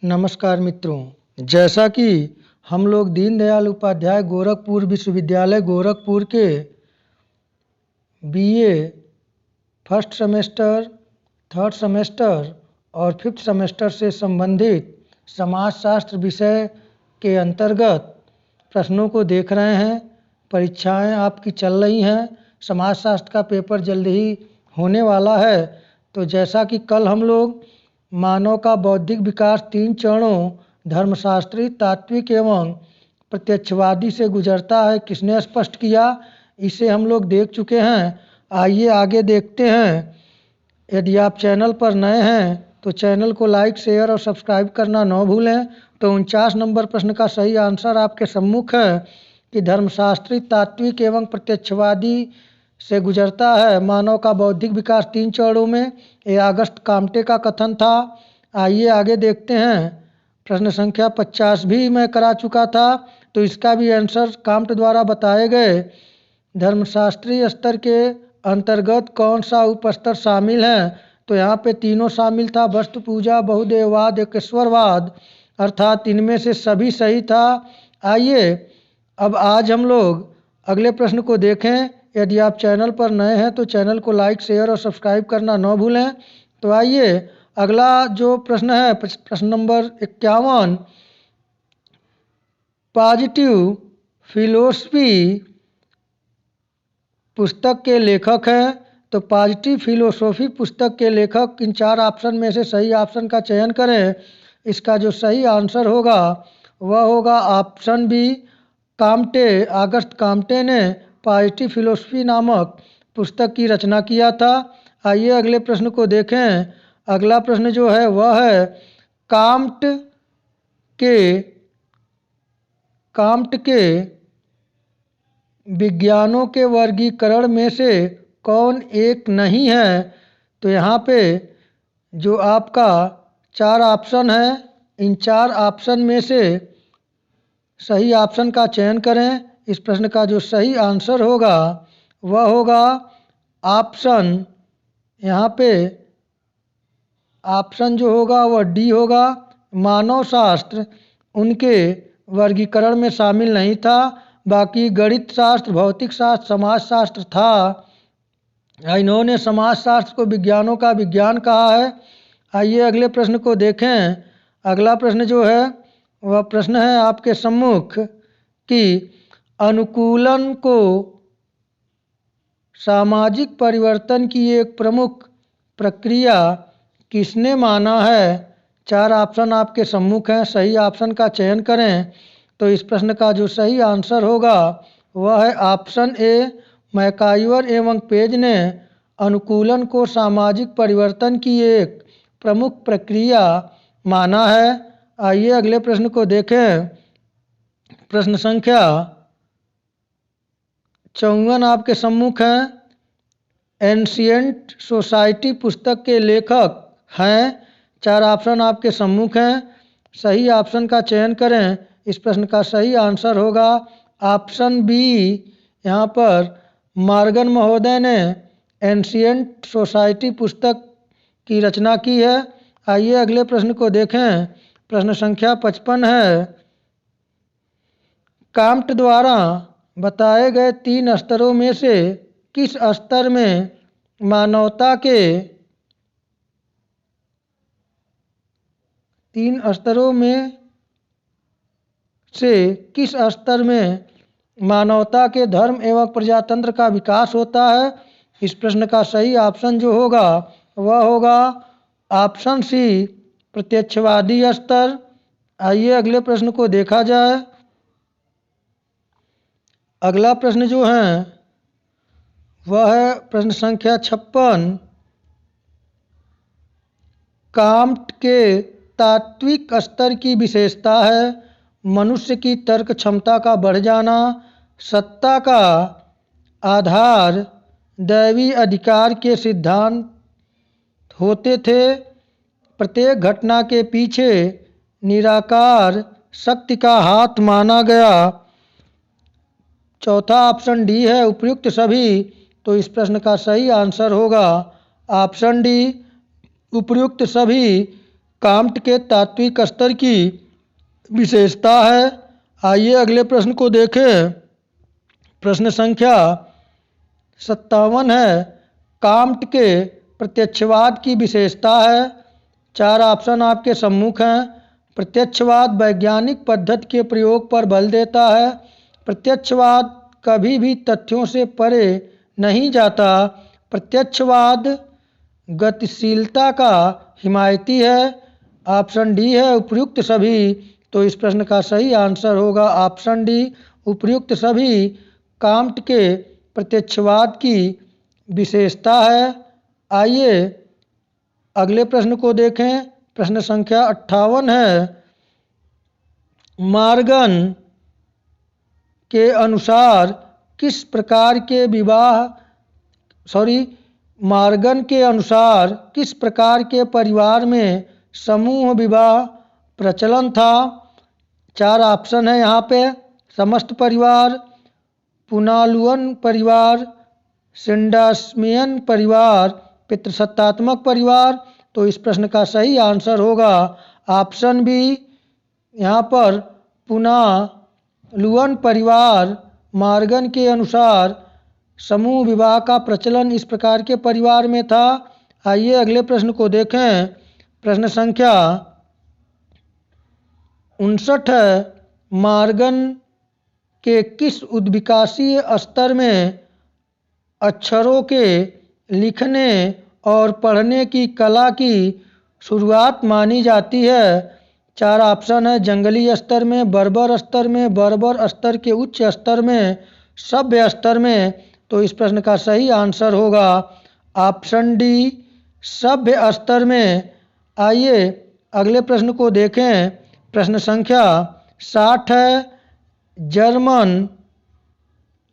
नमस्कार मित्रों, जैसा कि हम लोग दीनदयाल उपाध्याय गोरखपुर विश्वविद्यालय गोरखपुर के BA first semester, third semester और फिफ्थ सेमेस्टर से संबंधित समाजशास्त्र विषय के अंतर्गत प्रश्नों को देख रहे हैं। परीक्षाएं आपकी चल रही हैं। समाजशास्त्र का पेपर जल्द ही होने वाला है। तो जैसा कि कल हम लोग मानव का बौद्धिक विकास 3 चरणों धर्मशास्त्री, तात्विक एवं प्रत्यक्षवादी से गुजरता है, किसने स्पष्ट किया, इसे हम लोग देख चुके हैं। आइए आगे देखते हैं। यदि आप चैनल पर नए हैं तो चैनल को लाइक, शेयर और सब्सक्राइब करना न भूलें। तो 49 नंबर प्रश्न का सही आंसर आपके सम्मुख है कि धर्मशास्त्री, तात्विक एवं प्रत्यक्षवादी से गुजरता है। मानव का बौद्धिक विकास 3 चरणों में, ये अगस्त काम्टे का कथन था। आइए आगे देखते हैं। प्रश्न संख्या 50 भी मैं करा चुका था, तो इसका भी आंसर काम्ट द्वारा बताए गए। धर्मशास्त्रीय स्तर के अंतर्गत कौन सा उपस्तर शामिल है? तो यहाँ पे तीनों शामिल था, वस्तु पूजा, बहुदेववाद, एकेश्वरवाद, अर्थात इनमें से सभी सही था। आइए अब आज हम लोग अगले प्रश्न को देखें। यदि आप चैनल पर नए हैं तो चैनल को लाइक, शेयर और सब्सक्राइब करना न भूलें। तो आइए अगला जो प्रश्न है, प्रश्न नंबर 51, पॉजिटिव फिलोसफी पुस्तक के लेखक हैं। तो पॉजिटिव फिलोसॉफी पुस्तक के लेखक, इन 4 ऑप्शन में से सही ऑप्शन का चयन करें। इसका जो सही आंसर होगा वह होगा option B, Comte. August Comte ने पॉजिटिव फिलोसफी नामक पुस्तक की रचना किया था। आइए अगले प्रश्न को देखें। अगला प्रश्न जो है वह है काम्ट के विज्ञानों के वर्गीकरण में से कौन एक नहीं है? तो यहाँ पे जो आपका 4 ऑप्शन है, इन 4 ऑप्शन में से सही ऑप्शन का चयन करें। इस प्रश्न का जो सही आंसर होगा वह होगा ऑप्शन, यहाँ पे ऑप्शन जो होगा वह डी होगा। मानव शास्त्र उनके वर्गीकरण में शामिल नहीं था, बाकी गणित शास्त्र, भौतिक शास्त्र, समाजशास्त्र था। इन्होंने समाजशास्त्र को विज्ञानों का विज्ञान कहा है। आइए अगले प्रश्न को देखें। अगला प्रश्न जो है वह प्रश्न है आपके सम्मुख कि अनुकूलन को सामाजिक परिवर्तन की एक प्रमुख प्रक्रिया किसने माना है? 4 ऑप्शन आपके सम्मुख हैं, सही ऑप्शन का चयन करें। तो इस प्रश्न का जो सही आंसर होगा वह है ऑप्शन ए, मैकाइवर एवं पेज ने अनुकूलन को सामाजिक परिवर्तन की एक प्रमुख प्रक्रिया माना है। आइए अगले प्रश्न को देखें। प्रश्न संख्या 54 आपके सम्मुख हैं। एंशिएंट सोसाइटी पुस्तक के लेखक हैं। 4 ऑप्शन आपके सम्मुख हैं, सही ऑप्शन का चयन करें। इस प्रश्न का सही आंसर होगा ऑप्शन बी। यहाँ पर मॉर्गन महोदय ने एंशिएंट सोसाइटी पुस्तक की रचना की है। आइए अगले प्रश्न को देखें। प्रश्न संख्या 55 है। काम्ट द्वारा बताए गए 3 स्तरों में से किस स्तर में मानवता के 3 स्तरों में से किस स्तर में मानवता के धर्म एवं प्रजातंत्र का विकास होता है? इस प्रश्न का सही ऑप्शन जो होगा वह होगा ऑप्शन सी, प्रत्यक्षवादी स्तर। आइए अगले प्रश्न को देखा जाए। अगला प्रश्न जो है वह है प्रश्न संख्या 56। काम्ट के तात्विक स्तर की विशेषता है मनुष्य की तर्क क्षमता का बढ़ जाना, सत्ता का आधार दैवी अधिकार के सिद्धांत होते थे, प्रत्येक घटना के पीछे निराकार शक्ति का हाथ माना गया। चौथा ऑप्शन डी है, उपयुक्त सभी। तो इस प्रश्न का सही आंसर होगा ऑप्शन डी, उपयुक्त सभी काम्ट के तात्विक स्तर की विशेषता है। आइए अगले प्रश्न को देखें। प्रश्न संख्या 57 है, काम्ट के प्रत्यक्षवाद की विशेषता है। 4 ऑप्शन आपके सम्मुख हैं। प्रत्यक्षवाद वैज्ञानिक पद्धति के प्रयोग पर बल देता है। प्रत्यक्षवाद कभी भी तथ्यों से परे नहीं जाता। प्रत्यक्षवाद गतिशीलता का हिमायती है। ऑप्शन डी है उपर्युक्त सभी। तो इस प्रश्न का सही आंसर होगा ऑप्शन डी, उपर्युक्त सभी काम्ट के प्रत्यक्षवाद की विशेषता है। आइए अगले प्रश्न को देखें। प्रश्न संख्या 58 है, मॉर्गन के अनुसार किस प्रकार के मॉर्गन के अनुसार किस प्रकार के परिवार में समूह विवाह प्रचलन था। 4 ऑप्शन है यहाँ पे। समस्त परिवार, पुनालुअन परिवार, सिंडास्मियन परिवार, पितृसत्तात्मक परिवार। तो इस प्रश्न का सही आंसर होगा ऑप्शन बी, यहाँ पर पुनालुअन परिवार। मॉर्गन के अनुसार समूह विवाह का प्रचलन इस प्रकार के परिवार में था। आइए अगले प्रश्न को देखें। प्रश्न संख्या 59 है, मॉर्गन के किस उद्विकासीय स्तर में अक्षरों के लिखने और पढ़ने की कला की शुरुआत मानी जाती है। 4 ऑप्शन है, जंगली स्तर में, बर्बर स्तर में, बर्बर स्तर के उच्च स्तर में, सभ्य स्तर में। तो इस प्रश्न का सही आंसर होगा ऑप्शन डी, सभ्य स्तर में। आइए अगले प्रश्न को देखें। प्रश्न संख्या 60 है, जर्मन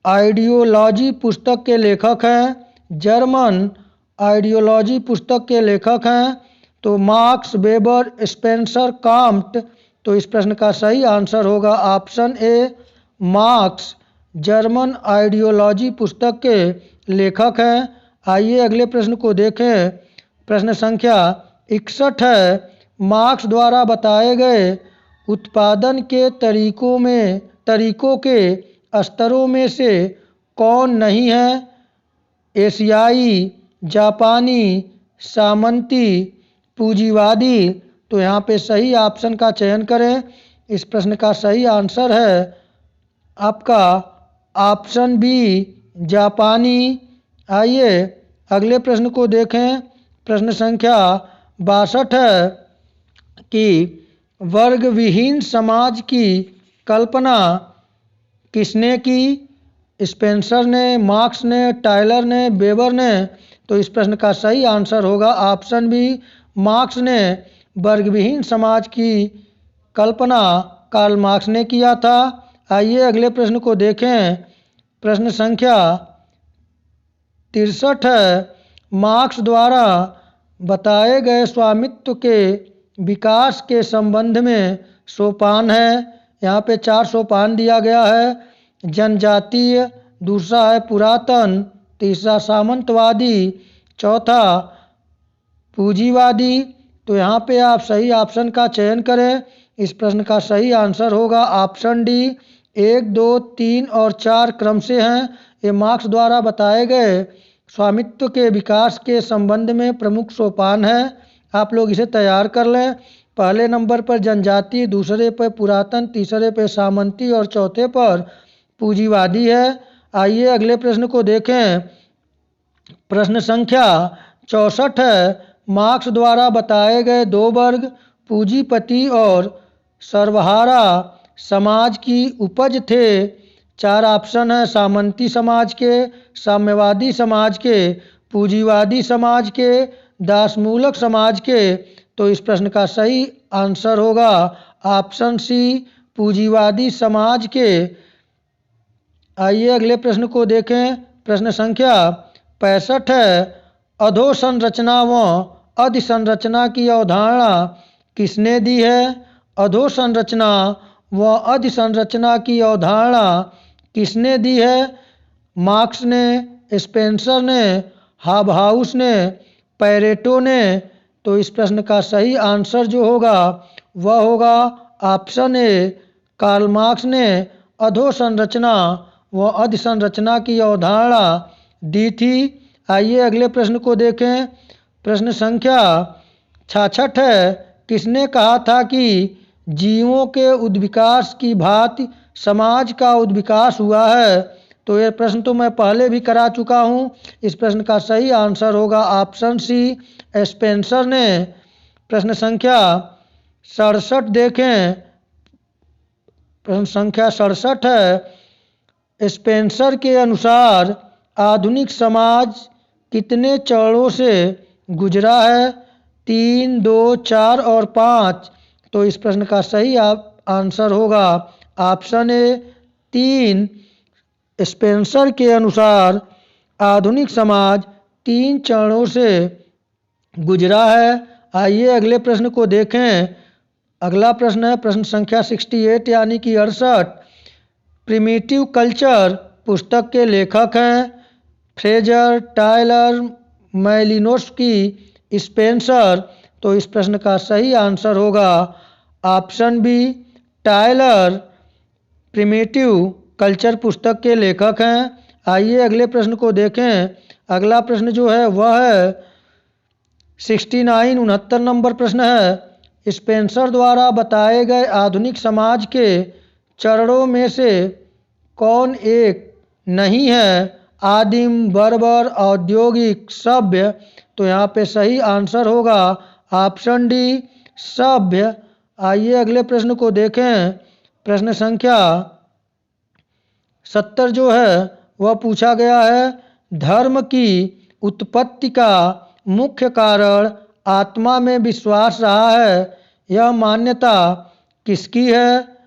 आइडियोलॉजी पुस्तक के लेखक हैं। जर्मन आइडियोलॉजी पुस्तक के लेखक हैं तो मार्क्स, वेबर, स्पेंसर, काम्ट। तो इस प्रश्न का सही आंसर होगा option A, marks German ideology पुस्तक के लेखक हैं। आइए अगले प्रश्न को देखें। प्रश्न संख्या 61 है, मार्क्स द्वारा बताए गए उत्पादन के तरीकों के स्तरों में से कौन नहीं है। एशियाई, जापानी, सामंती, पूंजीवादी। तो यहाँ पे सही ऑप्शन का चयन करें। इस प्रश्न का सही आंसर है आपका ऑप्शन बी, जापानी। आइए अगले प्रश्न को देखें। प्रश्न संख्या 62 है कि वर्ग विहीन समाज की कल्पना किसने की। स्पेंसर ने, मार्क्स ने, टायलर ने, वेबर ने। तो इस प्रश्न का सही आंसर होगा ऑप्शन बी, मार्क्स ने वर्गविहीन समाज की कल्पना कार्ल मार्क्स ने किया था। आइए अगले प्रश्न को देखें। प्रश्न संख्या 63 है, मार्क्स द्वारा बताए गए स्वामित्व के विकास के संबंध में सोपान है। यहाँ पे 4 सोपान दिया गया है। जनजातीय, दूसरा है पुरातन, तीसरा सामंतवादी, चौथा पूंजीवादी। तो यहाँ पे आप सही ऑप्शन का चयन करें। इस प्रश्न का सही आंसर होगा ऑप्शन डी, 1, 2, 3 और 4 क्रम से हैं। ये मार्क्स द्वारा बताए गए स्वामित्व के विकास के संबंध में प्रमुख सोपान है। आप लोग इसे तैयार कर लें। पहले नंबर पर जनजाति, दूसरे पर पुरातन, तीसरे पर सामंती और चौथे पर पूंजीवादी है। आइए अगले प्रश्न को देखें। प्रश्न संख्या 64 है, मार्क्स द्वारा बताए गए 2 वर्ग पूंजीपति और सर्वहारा समाज की उपज थे। 4 ऑप्शन है, सामंती समाज के, साम्यवादी समाज के, पूंजीवादी समाज के, दासमूलक समाज के। तो इस प्रश्न का सही आंसर होगा ऑप्शन सी, पूंजीवादी समाज के। आइए अगले प्रश्न को देखें। प्रश्न संख्या 65 है, अधोसंरचना व अधिसंरचना की अवधारणा किसने दी है। अधोसंरचना व अधिसंरचना की अवधारणा किसने दी है। मार्क्स ने, स्पेंसर ने, हाबहाउस ने, पैरेटो ने तो इस प्रश्न का सही आंसर जो होगा वह होगा ऑप्शन ए। कार्ल मार्क्स ने अधोसंरचना व अधिसंरचना की अवधारणा दी थी। आइए अगले प्रश्न को देखें। प्रश्न संख्या 66 है। किसने कहा था कि जीवों के उद्विकास की भांति समाज का उद्विकास हुआ है? तो यह प्रश्न तो मैं पहले भी करा चुका हूँ। इस प्रश्न का सही आंसर होगा ऑप्शन सी, स्पेंसर ने। प्रश्न संख्या 67 देखें। प्रश्न संख्या 67 है। स्पेंसर के अनुसार आधुनिक समाज कितने चरणों से गुजरा है? 3, 2, 4 और 5। तो इस प्रश्न का सही आंसर होगा ऑप्शन ए 3। स्पेंसर के अनुसार आधुनिक समाज 3 चरणों से गुजरा है। आइए अगले प्रश्न को देखें। अगला प्रश्न है प्रश्न संख्या 68 यानी कि 68। प्रिमिटिव कल्चर पुस्तक के लेखक हैं फ्रेजर, टायलर, मैलिनोस्की, स्पेंसर। तो इस प्रश्न का सही आंसर होगा option B, Tylor primitive culture पुस्तक के लेखक हैं। आइए अगले प्रश्न को देखें। अगला प्रश्न जो है वह है 69 नंबर प्रश्न है। स्पेंसर द्वारा बताए गए आधुनिक समाज के चरणों में से कौन एक नहीं है? आदिम, बर्बर, औद्योगिक, सभ्य। तो यहाँ पे सही आंसर होगा ऑप्शन डी, सभ्य। आइए अगले प्रश्न को देखें। प्रश्न संख्या 70 जो है वह पूछा गया है। धर्म की उत्पत्ति का मुख्य कारण आत्मा में विश्वास रहा है। यह मान्यता किसकी है?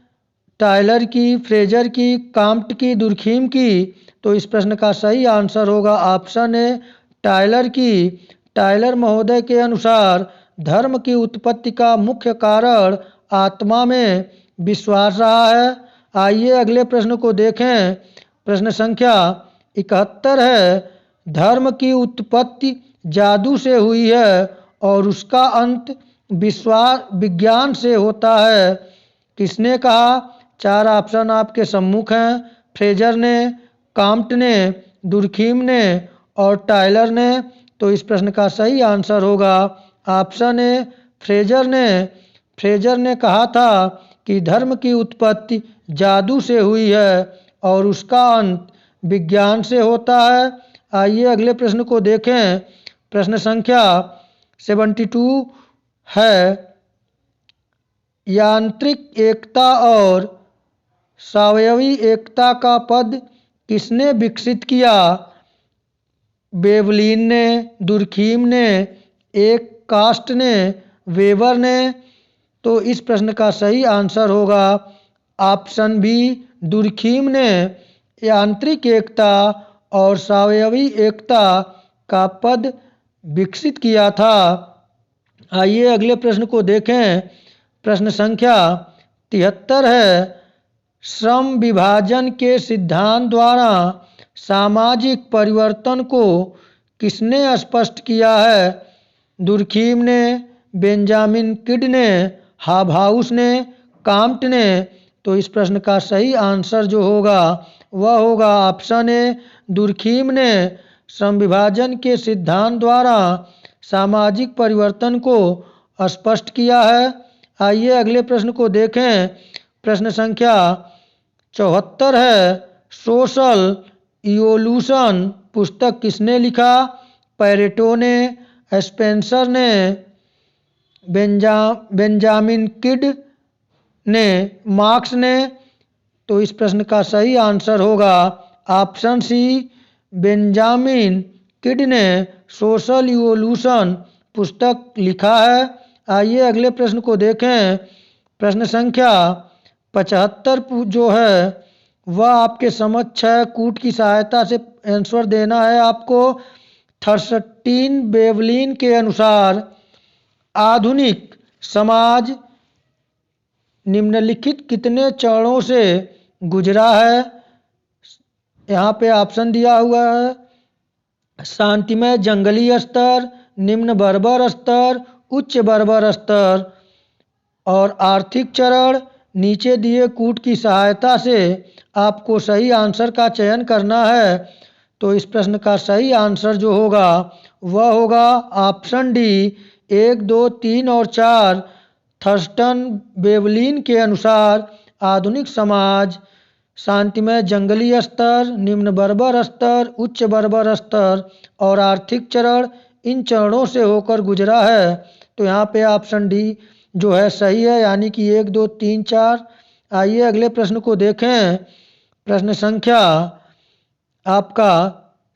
टायलर की, फ्रेजर की, काम्ट की, दुर्खीम की। तो इस प्रश्न का सही आंसर होगा ऑप्शन ए, टायलर की। टायलर महोदय के अनुसार धर्म की उत्पत्ति का मुख्य कारण आत्मा में विश्वास रहा है। आइए अगले प्रश्न को देखें। प्रश्न संख्या 71 है। धर्म की उत्पत्ति जादू से हुई है और उसका अंत विज्ञान से होता है। किसने कहा? 4 ऑप्शन आपके सम्मुख हैं। फ्रेजर ने, काम्ट ने, दुर्खीम ने और टायलर ने। तो इस प्रश्न का सही आंसर होगा ऑप्शन ए, फ्रेजर ने। फ्रेजर ने कहा था कि धर्म की उत्पत्ति जादू से हुई है और उसका अंत विज्ञान से होता है। आइए अगले प्रश्न को देखें। प्रश्न संख्या 72 है। यांत्रिक एकता और सावयवी एकता का पद किसने विकसित किया? बेवलिन ने, दुर्खीम ने, एक कास्ट ने, वेबर ने। तो इस प्रश्न का सही आंसर होगा ऑप्शन बी, दुर्खीम ने यांत्रिक एकता और सावयवी एकता का पद विकसित किया था। आइए अगले प्रश्न को देखें। प्रश्न संख्या 73 है। श्रम विभाजन के सिद्धांत द्वारा सामाजिक परिवर्तन को किसने स्पष्ट किया है? दुर्खीम ने, बेंजामिन किड ने, हाबहाउस ने, काम्ट ने। तो इस प्रश्न का सही आंसर जो होगा वह होगा ऑप्शन ए, दुर्खीम ने श्रम विभाजन के सिद्धांत द्वारा सामाजिक परिवर्तन को स्पष्ट किया है। आइए अगले प्रश्न को देखें। प्रश्न संख्या 74 है। सोशल इवोल्यूशन पुस्तक किसने लिखा? पैरेटो ने, स्पेंसर ने, बेंजामिन किड ने, मार्क्स ने। तो इस प्रश्न का सही आंसर होगा ऑप्शन सी, बेंजामिन किड ने सोशल इवोल्यूशन पुस्तक लिखा है। आइए अगले प्रश्न को देखें। प्रश्न संख्या 75 जो है वह आपके समक्ष है। कूट की सहायता से आंसर देना है आपको। थर्स्टीन बेवलिन के अनुसार आधुनिक समाज निम्नलिखित कितने चरणों से गुजरा है? यहाँ पे ऑप्शन दिया हुआ है। शांतिमय जंगली स्तर, निम्न बर्बर स्तर, उच्च बर्बर स्तर और आर्थिक चरण। नीचे दिए कूट की सहायता से आपको सही आंसर का चयन करना है। तो इस प्रश्न का सही आंसर जो होगा वह होगा ऑप्शन डी 1, 2, 3 और 4। थर्स्टन बेवलिन के अनुसार आधुनिक समाज शांतिमय जंगली स्तर, निम्न बर्बर स्तर, उच्च बर्बर स्तर और आर्थिक चरण, इन चरणों से होकर गुजरा है। तो यहाँ पे ऑप्शन डी जो है सही है, यानी कि 1, 2, 3, 4। आइए अगले प्रश्न को देखें। प्रश्न संख्या आपका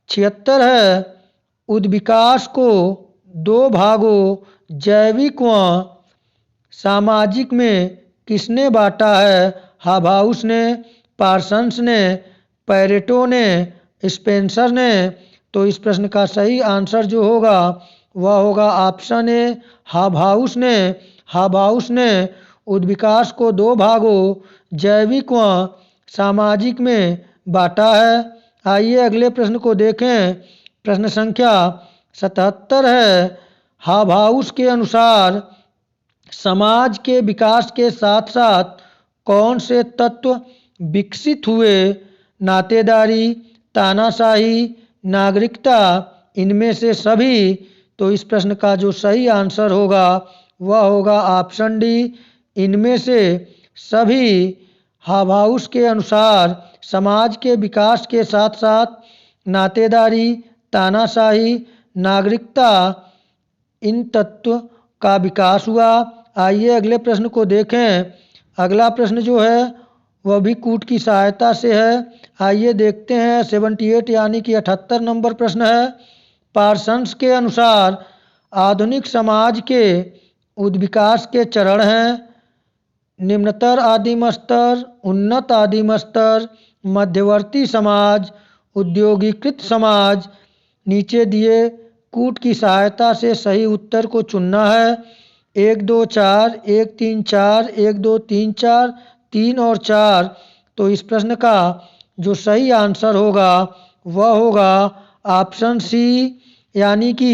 76 है। उद्विकास को दो भागों जैविक व सामाजिक में किसने बांटा है? हाबाउस ने, पार्सन्स ने, पैरेटो ने, स्पेंसर ने। तो इस प्रश्न का सही आंसर जो होगा वह होगा ऑप्शन ए हाबाउस ने। हाबाउस ने उद्विकास को दो भागों जैविक व सामाजिक में बांटा है। आइए अगले प्रश्न को देखें। प्रश्न संख्या 77 है। हाबाउस के अनुसार समाज के विकास के साथ साथ कौन से तत्व विकसित हुए? नातेदारी, तानाशाही, नागरिकता, इनमें से सभी। तो इस प्रश्न का जो सही आंसर होगा वह होगा ऑप्शन डी इनमें से सभी। हाबाउस के अनुसार समाज के विकास के साथ साथ नातेदारी, तानाशाही, नागरिकता, इन तत्व का विकास हुआ। आइए अगले प्रश्न को देखें। अगला प्रश्न जो है वह भी कूट की सहायता से है। आइए देखते हैं। 78 यानी कि 78 नंबर प्रश्न है। पार्सन्स के अनुसार आधुनिक समाज के उद्विकास के चरण हैं निम्नतर आदिम स्तर, उन्नत आदिम स्तर, मध्यवर्ती समाज, औद्योगिकृत समाज। नीचे दिए कूट की सहायता से सही उत्तर को चुनना है। 1, 2, 4, 1, 3, 4, 1, 2, 3, 4, 3 और 4। तो इस प्रश्न का जो सही आंसर होगा वह होगा ऑप्शन सी यानी कि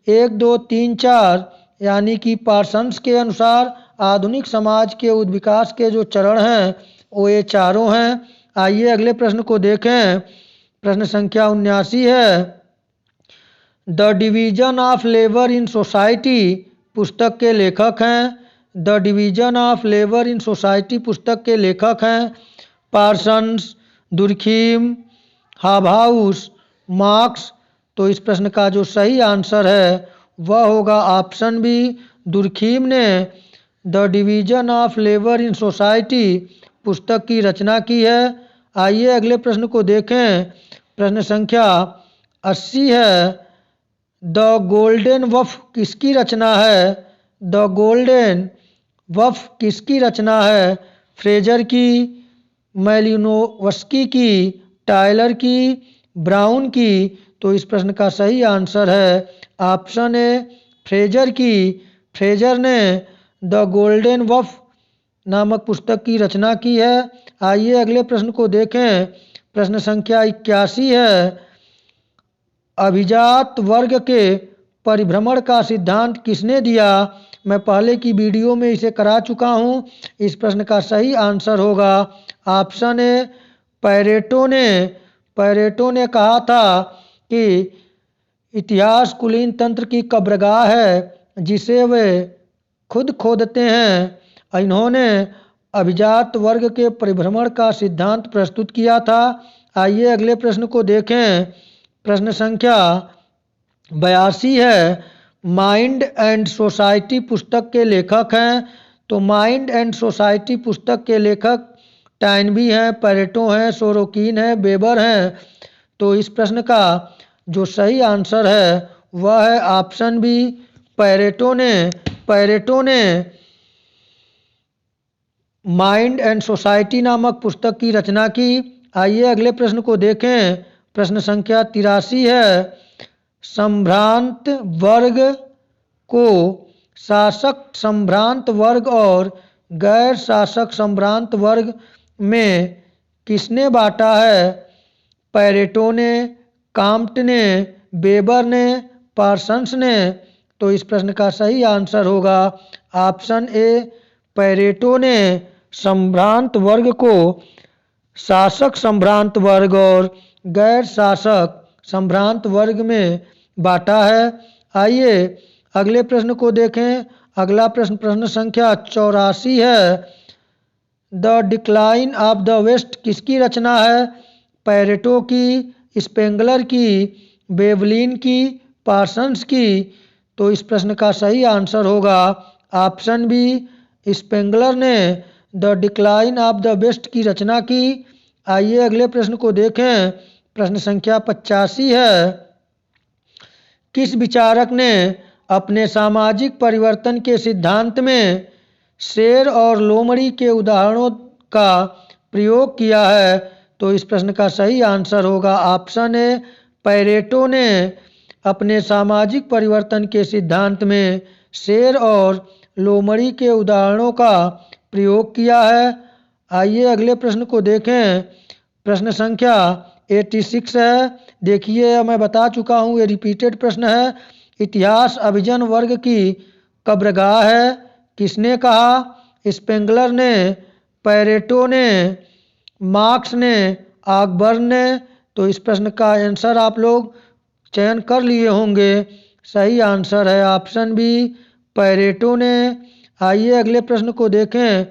1, 2, 3, 4। यानी कि पार्सन्स के अनुसार आधुनिक समाज के उद्विकास के जो चरण हैं वो ये चारों हैं। आइए अगले प्रश्न को देखें। प्रश्न संख्या 79 है। The division of labour in society पुस्तक के लेखक हैं। The division of labour in society पुस्तक के लेखक हैं पार्सन्स, दुर्खीम, हाबाउस, मार्क्स। तो इस प्रश्न का जो सही आंसर है वह होगा ऑप्शन बी दुर्खीम ने the division of labour in society पुस्तक की रचना की है। आइए अगले प्रश्न को देखें। प्रश्न संख्या 80 है। द गोल्डन वफ किसकी रचना है? द गोल्डन वफ किसकी रचना है? फ्रेजर की, मैलिनोवस्की की, टायलर की, ब्राउन की। तो इस प्रश्न का सही आंसर है ऑप्शन ए फ्रेजर की। फ्रेजर ने द गोल्डन वफ नामक पुस्तक की रचना की है। आइए अगले प्रश्न को देखें। प्रश्न संख्या 81 है। अभिजात वर्ग के परिभ्रमण का सिद्धांत किसने दिया? मैं पहले की वीडियो में इसे करा चुका हूँ। इस प्रश्न का सही आंसर होगा ऑप्शन ए पैरेटो ने। पैरेटो ने कहा था कि इतिहास कुलीन तंत्र की कब्रगाह है जिसे वे खुद खोदते हैं। इन्होंने अभिजात वर्ग के परिभ्रमण का सिद्धांत प्रस्तुत किया था। आइए अगले प्रश्न को देखें। प्रश्न संख्या 82 है। माइंड एंड सोसाइटी पुस्तक के लेखक हैं। तो माइंड एंड सोसाइटी पुस्तक के लेखक टाइनबी हैं, पैरेटो हैं, सोरोकिन हैं, वेबर हैं। तो इस प्रश्न का जो सही आंसर है वह है ऑप्शन बी पैरेटो ने। पैरेटो ने माइंड एंड सोसाइटी नामक पुस्तक की रचना की। आइए अगले प्रश्न को देखें। प्रश्न संख्या 83 है। संभ्रांत वर्ग को शासक संभ्रांत वर्ग और गैर शासक संभ्रांत वर्ग में किसने बांटा है? पैरेटो ने, काम्ट ने, वेबर ने, पार्सन्स ने। तो इस प्रश्न का सही आंसर होगा ऑप्शन ए, पैरेटो ने संभ्रांत वर्ग को शासक संभ्रांत वर्ग और गैर शासक संभ्रांत वर्ग में बांटा है। आइए अगले प्रश्न को देखें। अगला प्रश्न प्रश्न संख्या 84 है। The decline of the West किसकी रचना है? पैरेटो की, स्पेंगलर की, बेवलिन की, पार्सन्स की? तो इस प्रश्न का सही आंसर होगा ऑप्शन बी, स्पेंगलर ने the decline of the West की रचना की। आइए अगले प्रश्न को देखें। प्रश्न संख्या 85 है। किस विचारक ने अपने सामाजिक परिवर्तन के सिद्धांत में शेर और लोमड़ी के उदाहरणों का प्रयोग किया है? तो इस प्रश्न का सही आंसर होगा ऑप्शन ए, पैरेटो ने अपने सामाजिक परिवर्तन के सिद्धांत में शेर और लोमड़ी के उदाहरणों का प्रयोग किया है। आइए अगले प्रश्न को देखें। प्रश्न संख्या 86 है। देखिए मैं बता चुका हूँ, ये रिपीटेड प्रश्न है। इतिहास अभिजन वर्ग की कब्रगाह है, किसने कहा? स्पेंगलर ने, पैरेटो ने, मार्क्स ने, ऑकबर्न ने? तो इस प्रश्न का आंसर आप लोग चयन कर लिए होंगे। सही आंसर है ऑप्शन बी, पैरेटो ने। आइए अगले प्रश्न को देखें।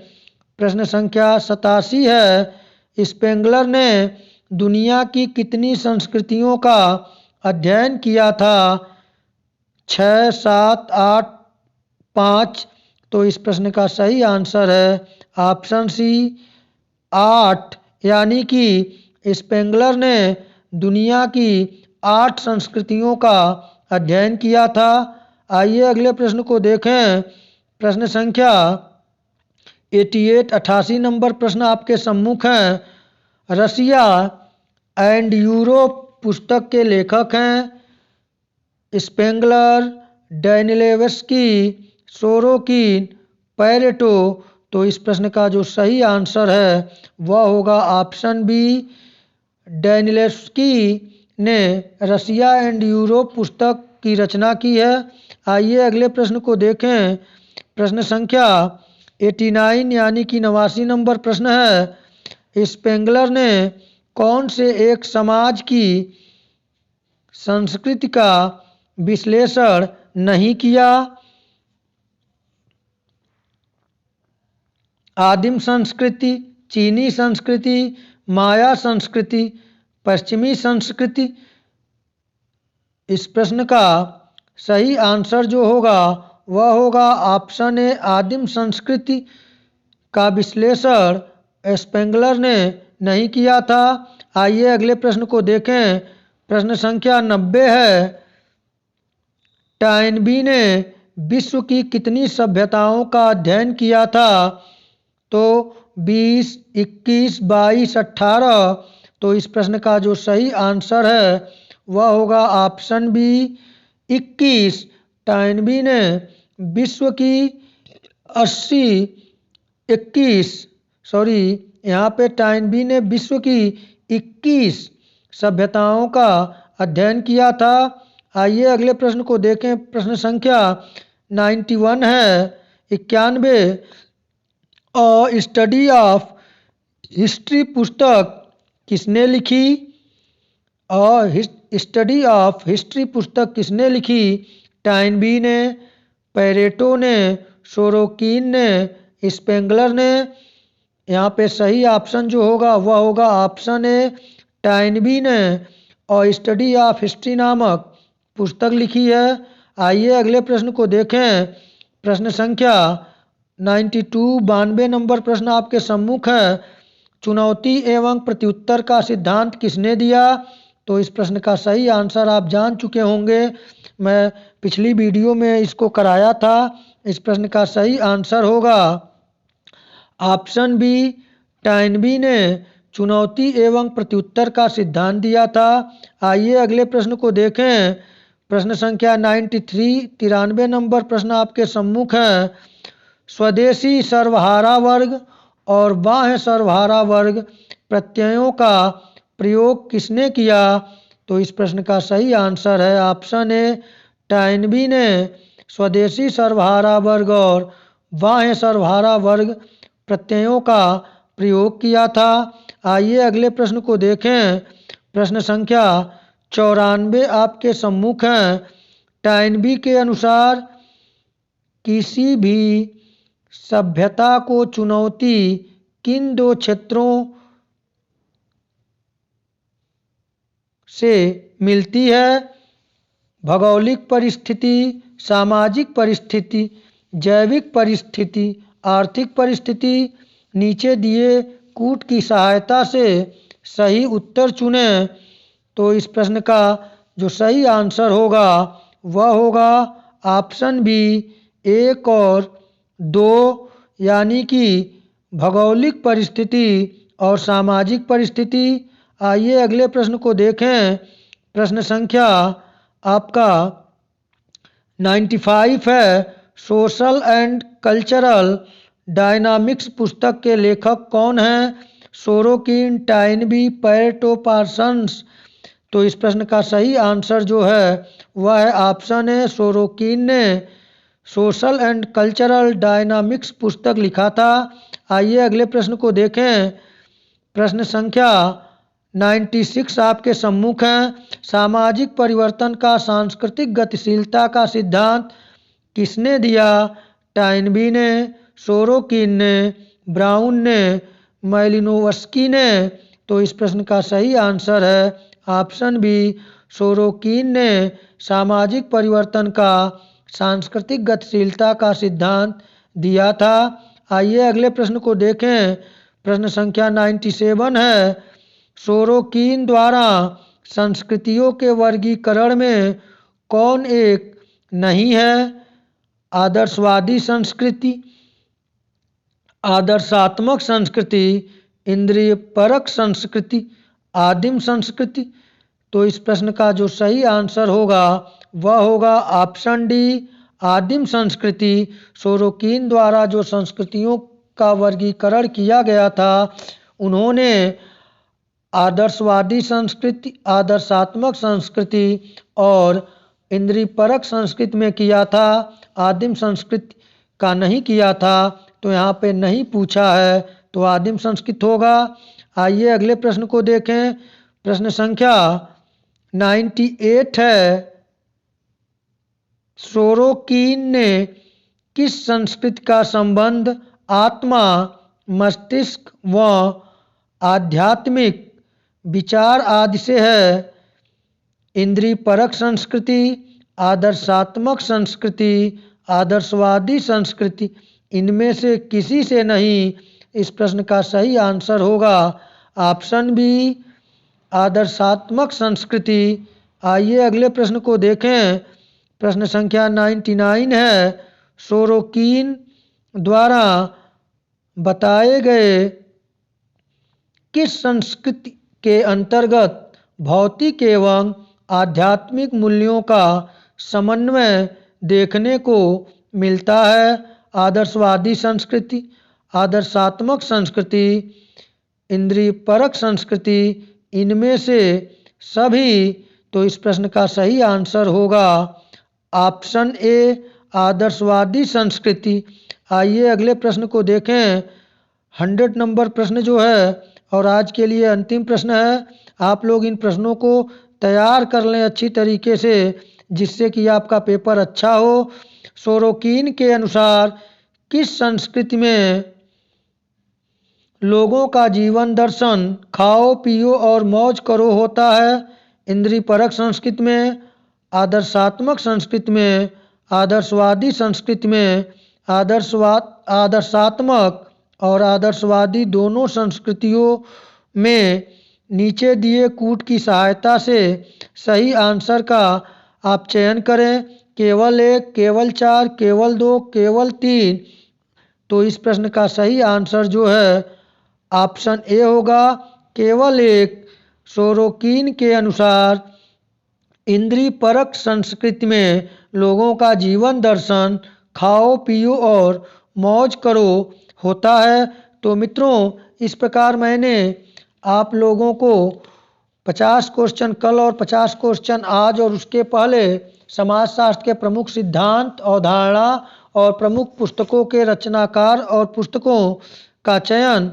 प्रश्न संख्या 87 है। स्पेंगलर ने दुनिया की कितनी संस्कृतियों का अध्ययन किया था? 6, 7, 8, 5? तो इस प्रश्न का सही आंसर है ऑप्शन सी, 8। यानी कि स्पेंगलर ने दुनिया की 8 संस्कृतियों का अध्ययन किया था। आइए अगले प्रश्न को देखें। प्रश्न संख्या 88 नंबर प्रश्न आपके सम्मुख हैं। रसिया एंड यूरोप पुस्तक के लेखक हैं स्पेंगलर, डानिलेवस्की, सोरोकिन, पैरेटो? तो इस प्रश्न का जो सही आंसर है वह होगा ऑप्शन बी, डानिलेवस्की ने रसिया एंड यूरोप पुस्तक की रचना की है। आइए अगले प्रश्न को देखें। प्रश्न संख्या 89 यानी कि 89 नंबर प्रश्न है। स्पेंगलर ने कौन से एक समाज की संस्कृति का विश्लेषण नहीं किया? आदिम संस्कृति, चीनी संस्कृति, माया संस्कृति, पश्चिमी संस्कृति? इस प्रश्न का सही आंसर जो होगा वह होगा ऑप्शन ए, आदिम संस्कृति का विश्लेषण स्पेंगलर ने नहीं किया था। आइए अगले प्रश्न को देखें। प्रश्न संख्या 90 है। टॉयनबी ने विश्व की कितनी सभ्यताओं का अध्ययन किया था? तो 20, 21, 22, 18? तो इस प्रश्न का जो सही आंसर है वह होगा ऑप्शन बी, 21। टॉयनबी ने विश्व की 21 सभ्यताओं का अध्ययन किया था। आइए अगले प्रश्न को देखें। प्रश्न संख्या 91 है। 91 स्टडी ऑफ हिस्ट्री पुस्तक किसने लिखी? स्टडी ऑफ हिस्ट्री पुस्तक किसने लिखी? टॉयनबी ने, पैरेटो ने, सोरोकिन ने, स्पेंगलर ने? यहाँ पे सही ऑप्शन जो होगा वह होगा ऑप्शन ए, टॉयनबी ने और स्टडी ऑफ हिस्ट्री नामक पुस्तक लिखी है। आइए अगले प्रश्न को देखें। प्रश्न संख्या 92 नंबर प्रश्न आपके सम्मुख है। चुनौती एवं प्रत्युत्तर का सिद्धांत किसने दिया? तो इस प्रश्न का सही आंसर आप जान चुके होंगे, मैं पिछली वीडियो में इसको कराया था। इस प्रश्न का सही आंसर होगा ऑप्शन बी, टॉयनबी ने चुनौती एवं प्रत्युत्तर का सिद्धांत दिया था। आइए अगले प्रश्न को देखें। प्रश्न संख्या 93 नंबर प्रश्न आपके सम्मुख है। स्वदेशी सर्वहारा वर्ग और बाह्य सर्वहारा वर्ग प्रत्ययों का प्रयोग किसने किया? तो इस प्रश्न का सही आंसर है ऑप्शन ए, टॉयनबी ने स्वदेशी सर्वहारा वर्ग और बाह्य सर्वहारा वर्ग प्रत्ययों का प्रयोग किया था। आइए अगले प्रश्न को देखें। प्रश्न संख्या 94 आपके सम्मुख हैं। टाइनबी के अनुसार किसी भी सभ्यता को चुनौती किन दो क्षेत्रों से मिलती है? भौगोलिक परिस्थिति, सामाजिक परिस्थिति, जैविक परिस्थिति, आर्थिक परिस्थिति। नीचे दिए कूट की सहायता से सही उत्तर चुनें। तो इस प्रश्न का जो सही आंसर होगा वह होगा ऑप्शन बी 1 और 2, यानी कि भौगोलिक परिस्थिति और सामाजिक परिस्थिति। आइए अगले प्रश्न को देखें। प्रश्न संख्या आपका 95 है। सोशल एंड कल्चरल डायनामिक्स पुस्तक के लेखक कौन हैं? Sorokin, Toynbee, Pareto, Parsons. तो इस प्रश्न का सही आंसर जो है वह है ऑप्शन है सोरोकिन ने सोशल एंड कल्चरल डायनामिक्स पुस्तक लिखा था। आइए अगले प्रश्न को देखें। प्रश्न संख्या 96 आपके सम्मुख हैं। सामाजिक परिवर्तन का सांस्कृतिक गतिशीलता का सिद्धांत किसने दिया? टाइनबी ने, सोरोकिन ने, ब्राउन ने, मैलिनोवस्की ने। तो इस प्रश्न का सही आंसर है ऑप्शन बी सोरोकिन ने सामाजिक परिवर्तन का सांस्कृतिक गतिशीलता का सिद्धांत दिया था। आइए अगले प्रश्न को देखें। प्रश्न संख्या 97 है। सोरोकिन द्वारा संस्कृतियों के वर्गीकरण में कौन एक नहीं है? आदर्शवादी संस्कृति, आदर्शात्मक संस्कृति, इंद्रिय परक संस्कृति, आदिम संस्कृति। तो इस प्रश्न का जो सही आंसर होगा वह होगा ऑप्शन डी आदिम संस्कृति। सोरोकिन द्वारा जो संस्कृतियों का वर्गीकरण किया गया था उन्होंने आदर्शवादी संस्कृति, आदर्शात्मक संस्कृति और इंद्रिय परक संस्कृति में किया था, आदिम संस्कृति का नहीं किया था। तो यहाँ पे नहीं पूछा है तो आदिम संस्कृति होगा। आइए अगले प्रश्न को देखें। प्रश्न संख्या 98 है। सोरोकिन ने किस संस्कृति का संबंध आत्मा, मस्तिष्क व आध्यात्मिक विचार आदि से है? इंद्रिय परक संस्कृति, आदर्शात्मक संस्कृति, आदर्शवादी संस्कृति, इनमें से किसी से नहीं। इस प्रश्न का सही आंसर होगा ऑप्शन बी आदर्शात्मक संस्कृति। आइए अगले प्रश्न को देखें। प्रश्न संख्या 99 है। सोरोकिन द्वारा बताए गए किस संस्कृति के अंतर्गत भौतिक एवं आध्यात्मिक मूल्यों का समन्वय देखने को मिलता है? आदर्शवादी संस्कृति, आदर्शात्मक संस्कृति, इंद्रिय परक संस्कृति, इनमें से सभी। तो इस प्रश्न का सही आंसर होगा ऑप्शन ए आदर्शवादी संस्कृति। आइए अगले प्रश्न को देखें। 100 नंबर प्रश्न जो है और आज के लिए अंतिम प्रश्न है। आप लोग इन प्रश्नों को तैयार कर लें अच्छी तरीके से जिससे कि आपका पेपर अच्छा हो। सोरोकिन के अनुसार किस संस्कृति में लोगों का जीवन दर्शन खाओ पियो और मौज करो होता है? इंद्रिय परक संस्कृति में, आदर्शात्मक संस्कृति में, आदर्शवादी संस्कृति में, आदर्शात्मक और आदर्शवादी दोनों संस्कृतियों में। नीचे दिए कूट की सहायता से सही आंसर का आप चयन करें। केवल 1, केवल 4, केवल 2, केवल 3। तो इस प्रश्न का सही आंसर जो है ऑप्शन ए होगा केवल 1। सोरोकिन के अनुसार इंद्रिय परक संस्कृति में लोगों का जीवन दर्शन खाओ पियो और मौज करो होता है। तो मित्रों इस प्रकार मैंने आप लोगों को 50 क्वेश्चन कल और 50 क्वेश्चन आज और उसके पहले समाजशास्त्र के प्रमुख सिद्धांत, अवधारणा और प्रमुख पुस्तकों के रचनाकार और पुस्तकों का चयन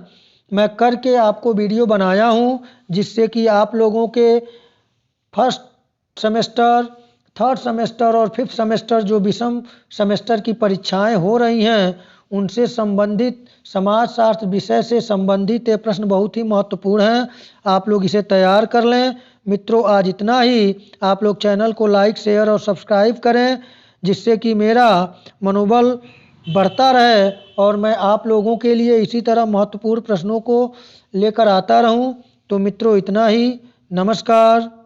मैं करके आपको वीडियो बनाया हूं, जिससे कि आप लोगों के फर्स्ट सेमेस्टर, थर्ड सेमेस्टर और फिफ्थ सेमेस्टर जो विषम सेमेस्टर की परीक्षाएं हो रही हैं, उनसे संबंधित समाजशास्त्र विषय से संबंधित ये प्रश्न बहुत ही महत्वपूर्ण हैं। आप लोग इसे तैयार कर लें। मित्रों, आज इतना ही। आप लोग चैनल को लाइक, शेयर और सब्सक्राइब करें, जिससे कि मेरा मनोबल बढ़ता रहे और मैं आप लोगों के लिए इसी तरह महत्वपूर्ण प्रश्नों को लेकर आता रहूं। तो मित्रों, इतना ही। नमस्कार।